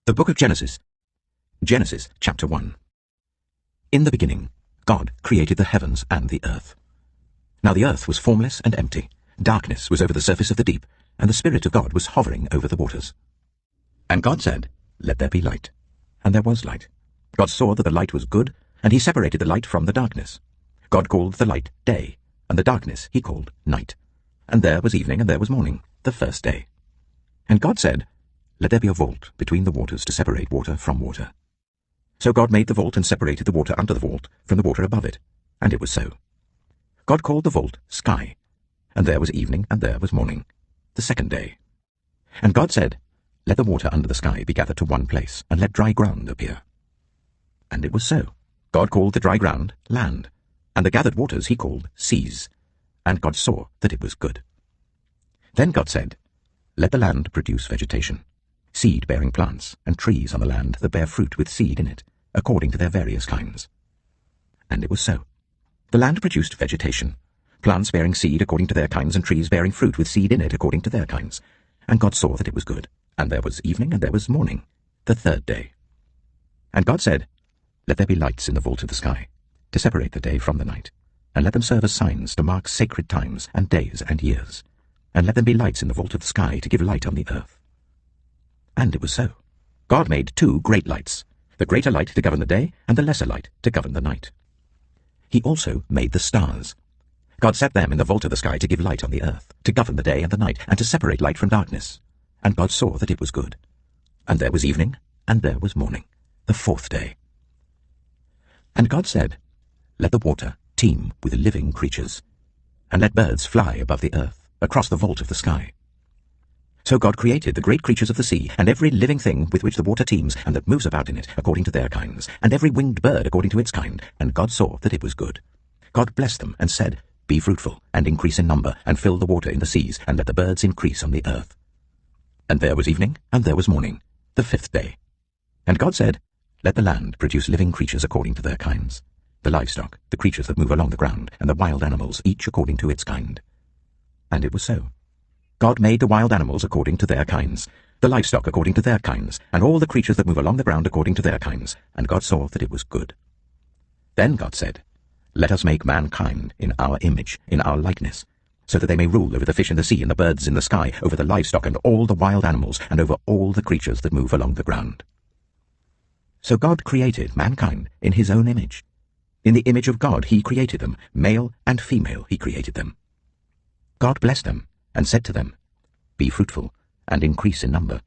The Book of Genesis. Genesis chapter 1. In the beginning, God created the heavens and the earth. Now the earth was formless and empty. Darkness was over the surface of the deep, and the Spirit of God was hovering over the waters. And God said, "Let there be light." And there was light. God saw that the light was good, and he separated the light from the darkness. God called the light day, and the darkness he called night. And there was evening and there was morning, the first day. And God said, "Let there be a vault between the waters to separate water from water." So God made the vault and separated the water under the vault from the water above it, and it was so. God called the vault sky, and there was evening and there was morning, the second day. And God said, "Let the water under the sky be gathered to one place, and let dry ground appear." And it was so. God called the dry ground land, and the gathered waters he called seas. And God saw that it was good. Then God said, "Let the land produce vegetation, seed-bearing plants, and trees on the land that bear fruit with seed in it, according to their various kinds." And it was so. The land produced vegetation, plants bearing seed according to their kinds, and trees bearing fruit with seed in it according to their kinds. And God saw that it was good. And there was evening and there was morning, the third day. And God said, "Let there be lights in the vault of the sky, to separate the day from the night, and let them serve as signs to mark sacred times and days and years. And let them be lights in the vault of the sky to give light on the earth." And it was so. God made two great lights, the greater light to govern the day, and the lesser light to govern the night. He also made the stars. God set them in the vault of the sky to give light on the earth, to govern the day and the night, and to separate light from darkness. And God saw that it was good. And there was evening, and there was morning, the fourth day. And God said, "Let the water teem with living creatures, and let birds fly above the earth, across the vault of the sky." So God created the great creatures of the sea, and every living thing with which the water teems, and that moves about in it, according to their kinds, and every winged bird according to its kind. And God saw that it was good. God blessed them, and said, "Be fruitful, and increase in number, and fill the water in the seas, and let the birds increase on the earth." And there was evening, and there was morning, the fifth day. And God said, "Let the land produce living creatures according to their kinds, the livestock, the creatures that move along the ground, and the wild animals, each according to its kind." And it was so. God made the wild animals according to their kinds, the livestock according to their kinds, and all the creatures that move along the ground according to their kinds. And God saw that it was good. Then God said, "Let us make mankind in our image, in our likeness, so that they may rule over the fish in the sea and the birds in the sky, over the livestock and all the wild animals, and over all the creatures that move along the ground." So God created mankind in his own image. In the image of God he created them, male and female he created them. God blessed them, and said to them, "Be fruitful, and increase in number.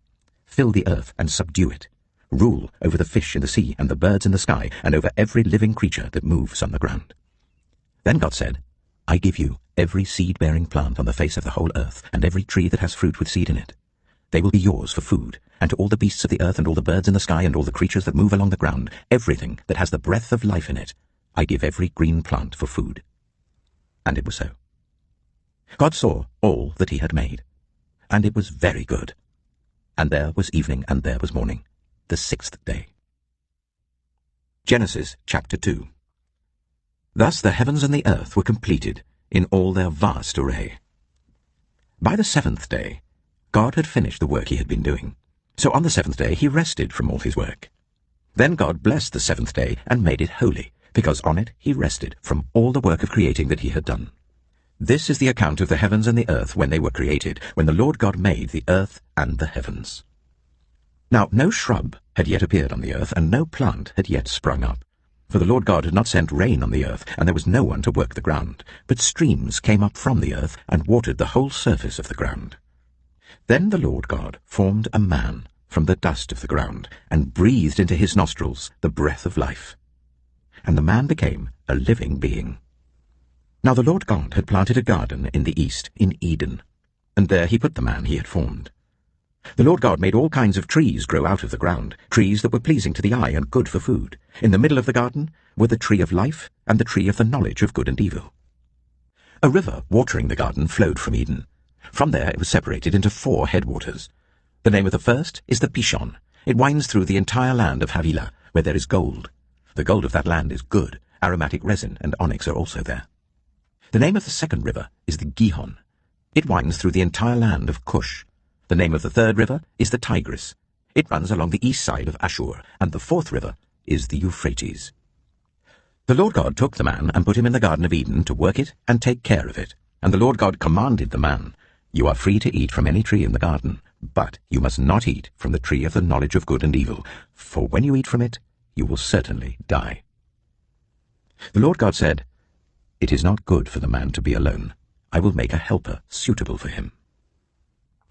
Fill the earth and subdue it. Rule over the fish in the sea and the birds in the sky, and over every living creature that moves on the ground." Then God said, "I give you every seed-bearing plant on the face of the whole earth, and every tree that has fruit with seed in it. They will be yours for food, and to all the beasts of the earth, and all the birds in the sky, and all the creatures that move along the ground, everything that has the breath of life in it, I give every green plant for food." And it was so. God saw all that he had made, and it was very good. And there was evening and there was morning, the sixth day. Genesis chapter 2. Thus the heavens and the earth were completed in all their vast array. By the seventh day, God had finished the work he had been doing. So on the seventh day he rested from all his work. Then God blessed the seventh day and made it holy, because on it he rested from all the work of creating that he had done. This is the account of the heavens and the earth when they were created, when the Lord God made the earth and the heavens. Now no shrub had yet appeared on the earth, and no plant had yet sprung up. For the Lord God had not sent rain on the earth, and there was no one to work the ground. But streams came up from the earth, and watered the whole surface of the ground. Then the Lord God formed a man from the dust of the ground, and breathed into his nostrils the breath of life. And the man became a living being. Now the Lord God had planted a garden in the east, in Eden, and there he put the man he had formed. The Lord God made all kinds of trees grow out of the ground, trees that were pleasing to the eye and good for food. In the middle of the garden were the tree of life and the tree of the knowledge of good and evil. A river watering the garden flowed from Eden. From there it was separated into 4 headwaters. The name of the first is the Pishon. It winds through the entire land of Havilah, where there is gold. The gold of that land is good. Aromatic resin and onyx are also there. The name of the second river is the Gihon. It winds through the entire land of Cush. The name of the third river is the Tigris. It runs along the east side of Ashur, and the fourth river is the Euphrates. The Lord God took the man and put him in the Garden of Eden to work it and take care of it. And the Lord God commanded the man, "You are free to eat from any tree in the garden, but you must not eat from the tree of the knowledge of good and evil, for when you eat from it, you will certainly die." The Lord God said, "It is not good for the man to be alone. I will make a helper suitable for him."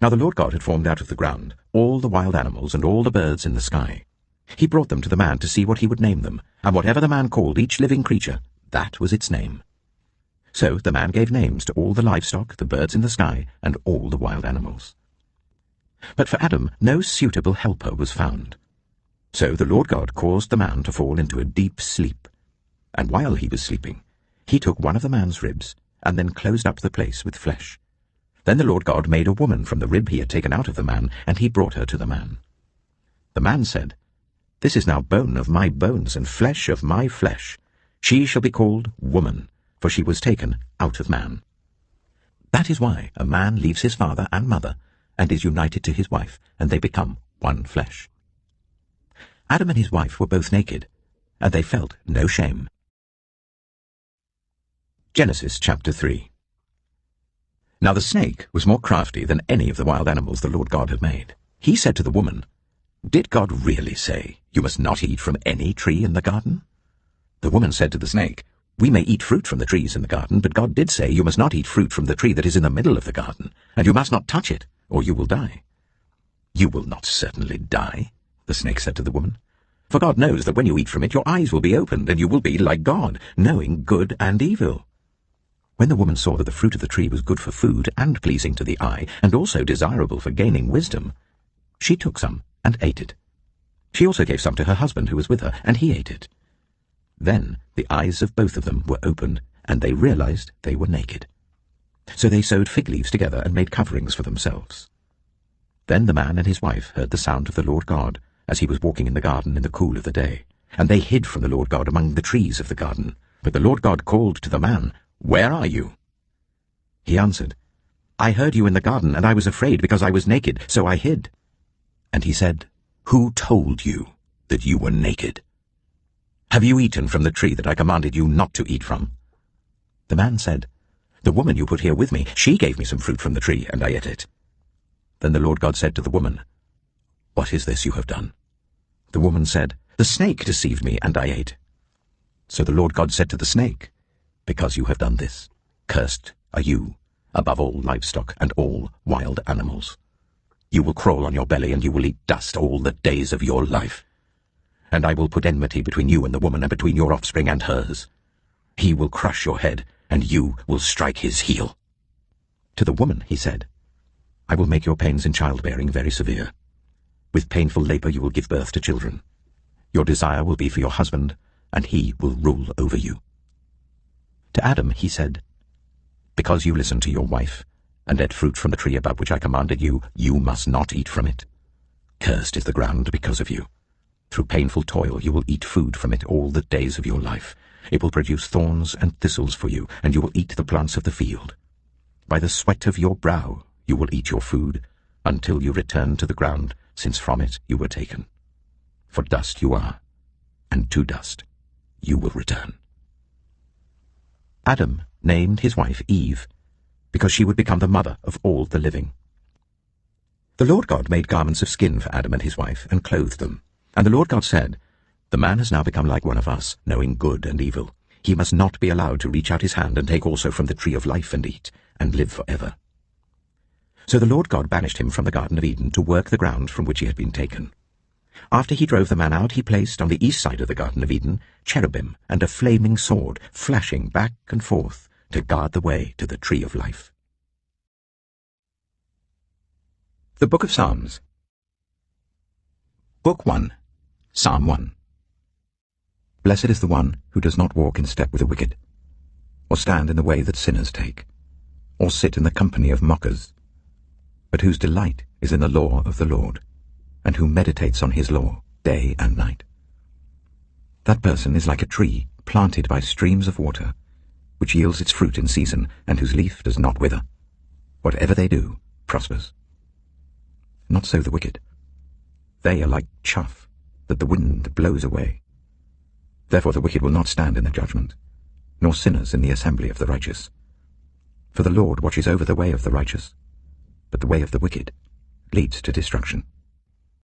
Now the Lord God had formed out of the ground all the wild animals and all the birds in the sky. He brought them to the man to see what he would name them, and whatever the man called each living creature, that was its name. So the man gave names to all the livestock, the birds in the sky, and all the wild animals. But for Adam no suitable helper was found. So the Lord God caused the man to fall into a deep sleep. And while he was sleeping, he took one of the man's ribs, and then closed up the place with flesh. Then the Lord God made a woman from the rib he had taken out of the man, and he brought her to the man. The man said, "This is now bone of my bones and flesh of my flesh. She shall be called woman, for she was taken out of man." That is why a man leaves his father and mother and is united to his wife, and they become one flesh. Adam and his wife were both naked, and they felt no shame. Genesis chapter 3. Now the snake was more crafty than any of the wild animals the Lord God had made. He said to the woman, "Did God really say, 'You must not eat from any tree in the garden'?" The woman said to the snake, "We may eat fruit from the trees in the garden, but God did say, 'You must not eat fruit from the tree that is in the middle of the garden, and you must not touch it, or you will die.'" "You will not certainly die," the snake said to the woman, "for God knows that when you eat from it, your eyes will be opened, and you will be like God, knowing good and evil." When the woman saw that the fruit of the tree was good for food and pleasing to the eye, and also desirable for gaining wisdom, she took some and ate it. She also gave some to her husband who was with her, and he ate it. Then the eyes of both of them were opened, and they realized they were naked. So they sewed fig leaves together and made coverings for themselves. Then the man and his wife heard the sound of the Lord God, as he was walking in the garden in the cool of the day, and they hid from the Lord God among the trees of the garden. But the Lord God called to the man, "Where are you?" He answered, "I heard you in the garden, and I was afraid because I was naked, so I hid." And he said, "Who told you that you were naked? Have you eaten from the tree that I commanded you not to eat from?" The man said, "The woman you put here with me, she gave me some fruit from the tree, and I ate it." Then the Lord God said to the woman, "What is this you have done?" The woman said, "The snake deceived me, and I ate." So the Lord God said to the snake, "Because you have done this, cursed are you above all livestock and all wild animals. You will crawl on your belly, and you will eat dust all the days of your life. And I will put enmity between you and the woman, and between your offspring and hers. He will crush your head, and you will strike his heel." To the woman he said, "I will make your pains in childbearing very severe. With painful labor you will give birth to children. Your desire will be for your husband, and he will rule over you." To Adam he said, "Because you listened to your wife, and ate fruit from the tree about which I commanded you, you must not eat from it. Cursed is the ground because of you. Through painful toil you will eat food from it all the days of your life. It will produce thorns and thistles for you, and you will eat the plants of the field. By the sweat of your brow you will eat your food, until you return to the ground, since from it you were taken. For dust you are, and to dust you will return." Adam named his wife Eve, because she would become the mother of all the living. The Lord God made garments of skin for Adam and his wife, and clothed them. And the Lord God said, "The man has now become like one of us, knowing good and evil. He must not be allowed to reach out his hand and take also from the tree of life and eat, and live forever." So the Lord God banished him from the Garden of Eden to work the ground from which he had been taken. After he drove the man out, he placed on the east side of the Garden of Eden cherubim and a flaming sword, flashing back and forth to guard the way to the tree of life. The Book of Psalms. Book 1, Psalm 1. Blessed is the one who does not walk in step with the wicked, or stand in the way that sinners take, or sit in the company of mockers, but whose delight is in the law of the Lord, and who meditates on his law day and night. That person is like a tree planted by streams of water, which yields its fruit in season, and whose leaf does not wither. Whatever they do prospers. Not so the wicked. They are like chaff that the wind blows away. Therefore the wicked will not stand in the judgment, nor sinners in the assembly of the righteous. For the Lord watches over the way of the righteous, but the way of the wicked leads to destruction.